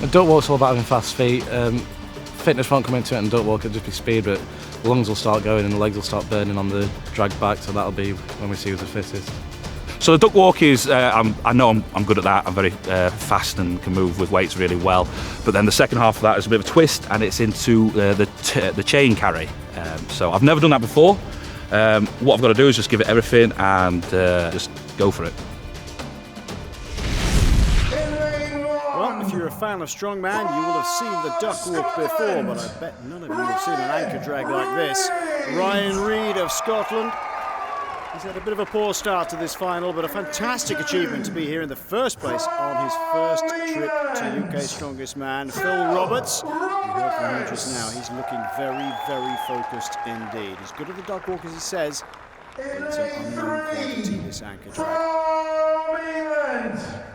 A duck walk's all about having fast feet. Fitness won't come into it, and duck walk will just be speed, but the lungs will start going and the legs will start burning on the drag back, so that'll be when we see who's the fittest. So the duck walk is, I know I'm good at that. I'm very fast and can move with weights really well. But then the second half of that is a bit of a twist, and it's into the chain carry. So I've never done that before. What I've got to do is just give it everything and just go for it. Well, if you're a fan of strongman, you will have seen the duck walk before, but I bet none of you have seen an anchor drag like this. Ryan Reid of Scotland. He's had a bit of a poor start to this final, but a fantastic achievement to be here in the first place on his first trip to UK Strongest Man. Phil Roberts, you heard from him just now, he's looking very, very focused indeed. He's good at the duck walk, as he says, but it's an unknown quantity, this anchor drag.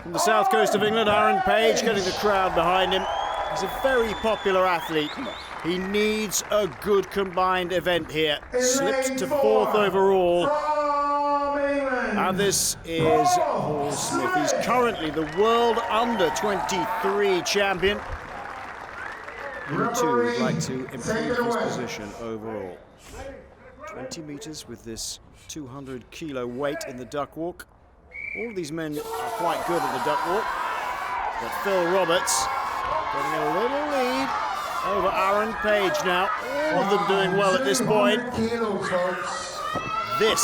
From the south coast of England, Aaron Page getting the crowd behind him. He's a very popular athlete. He needs a good combined event here. Slipped to 4th overall. And this is Paul Smith. He's currently the world under-23 champion. He too would like to improve his position overall. 20 meters with this 200 kilo weight in the duck walk. All of these men are quite good at the duck walk. But Phil Roberts getting a little lead over Aaron Page now. All of them doing well at this point. This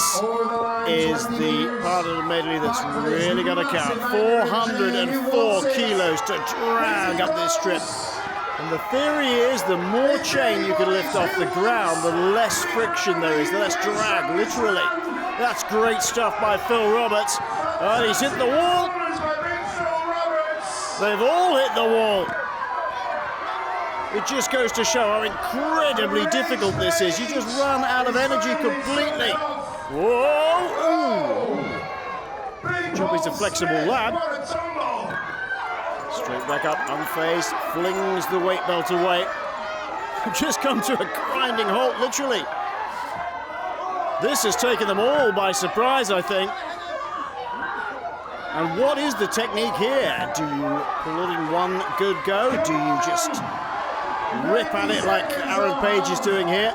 is the part of the medley that's really going to count. 404 kilos to drag up this strip. And the theory is the more chain you can lift off the ground, the less friction there is, the less drag, literally. That's great stuff by Phil Roberts. And he's hit the wall. They've all hit the wall. It just goes to show how incredibly difficult this is. You just run out of energy completely. Whoa! Ooh. Job is a flexible lad. Straight back up, unfazed, flings the weight belt away. Just come to a grinding halt, literally. This has taken them all by surprise, I think. And what is the technique here? Do you pull it in one good go? Do you just rip at it like Aaron Page is doing here?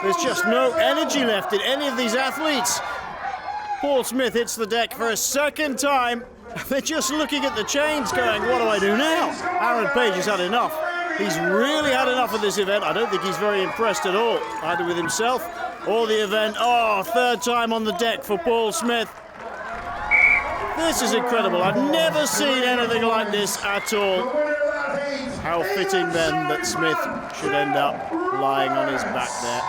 There's just no energy left in any of these athletes. Paul Smith hits the deck for a second time. They're just looking at the chains going, what do I do now? Aaron Page has had enough. He's really had enough of this event. I don't think he's very impressed at all, either with himself or the event. Oh, third time on the deck for Paul Smith. This is incredible. I've never seen anything like this at all. How fitting then that Smith should end up lying on his back there.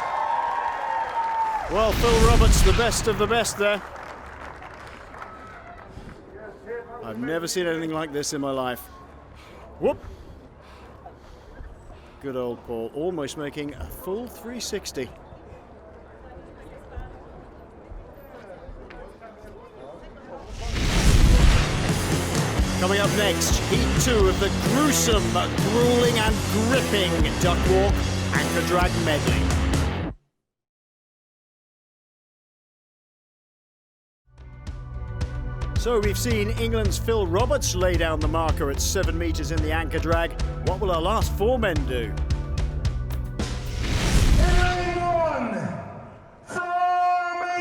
Well, Phil Roberts, the best of the best there. I've never seen anything like this in my life. Whoop! Good old Paul, almost making a full 360. Coming up next, Heat 2 of the gruesome, grueling and gripping duck walk anchor drag medley. So we've seen England's Phil Roberts lay down the marker at 7 meters in the anchor drag. What will our last 4 men do?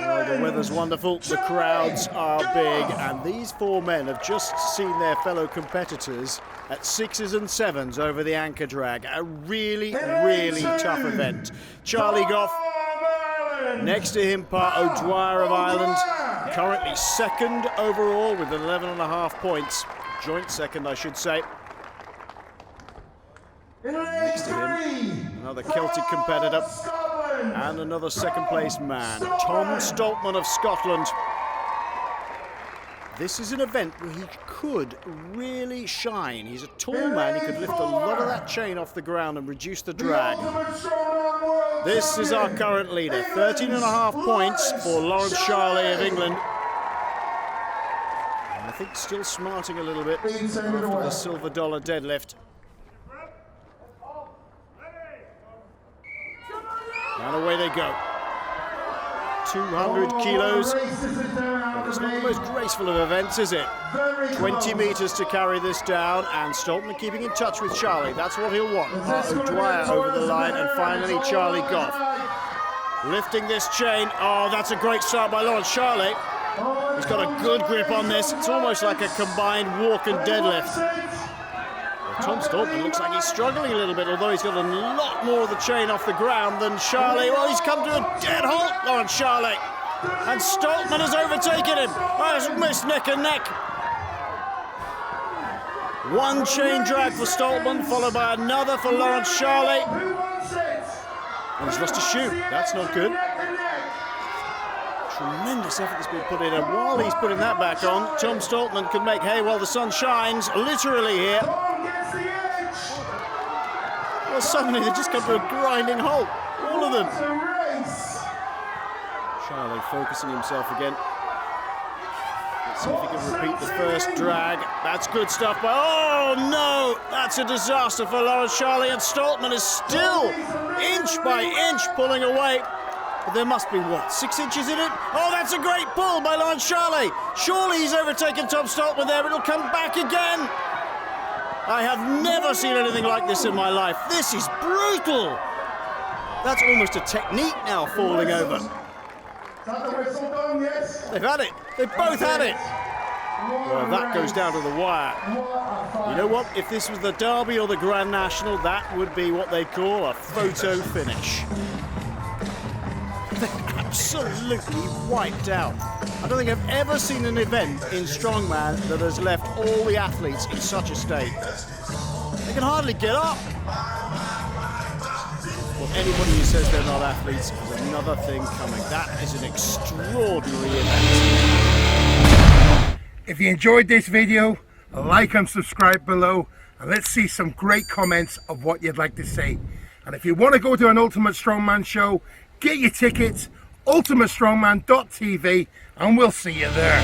Well, the weather's wonderful, the crowds are big, and these 4 men have just seen their fellow competitors at 6s and 7s over the anchor drag. A really, really tough event. Charlie Goff, next to him, Pa O'Dwyer of Ireland, currently 2nd overall with 11.5 points. Joint 2nd, I should say. Next to him, another Celtic competitor and another 2nd place man, Tom Stoltman of Scotland. This is an event where he could really shine. He's a tall man, he could lift a lot of that chain off the ground and reduce the drag. This is our current leader, 13.5 points for Lawrence Shahlaei of England. And I think still smarting a little bit after the silver dollar deadlift. And away they go. 200 kilos. Well, it's not the most graceful of events, is it? 20 metres to carry this down, and Stoltman keeping in touch with Shahlaei. That's what he'll want. O'Dwyer over the line, and finally Charlie Goff. Lifting this chain. Oh, that's a great start by Lawrence Shahlaei. He's got a good grip on this. It's almost like a combined walk and deadlift. Well, Tom Stoltman looks like he's struggling a little bit, although he's got a lot more of the chain off the ground than Shahlaei. Well, he's come to a dead halt, Lawrence Shahlaei. And Stoltman has overtaken him. Oh, it's almost neck and neck. One chain drag for Stoltman, followed by another for Lawrence Shahlaei. And he's lost a shoe. That's not good. Tremendous effort has been put in, and while he's putting that back on, Tom Stoltman can make hay while the sun shines, literally here. Well, suddenly they just come to a grinding halt, all of them. Shahlaei focusing himself again. Let's see if he can repeat the first drag. That's good stuff, but oh no! That's a disaster for Lawrence Shahlaei, and Stoltman is still inch by inch pulling away. But there must be, what, 6 inches in it? Oh, that's a great pull by Lawrence Shahlaei. Surely he's overtaken Tom Stoltman there, but he'll come back again. I have never seen anything like this in my life. This is brutal. That's almost a technique now, falling over. They've had it. They've both had it. Well, that goes down to the wire. You know what? If this was the Derby or the Grand National, that would be what they call a photo finish. They're absolutely wiped out. I don't think I've ever seen an event in strongman that has left all the athletes in such a state. They can hardly get up. Well, anybody who says they're not athletes has another thing coming. That is an extraordinary event. If you enjoyed this video, like and subscribe below, and let's see some great comments of what you'd like to see. And if you want to go to an Ultimate Strongman show, get your tickets, ultimatestrongman.tv, and we'll see you there.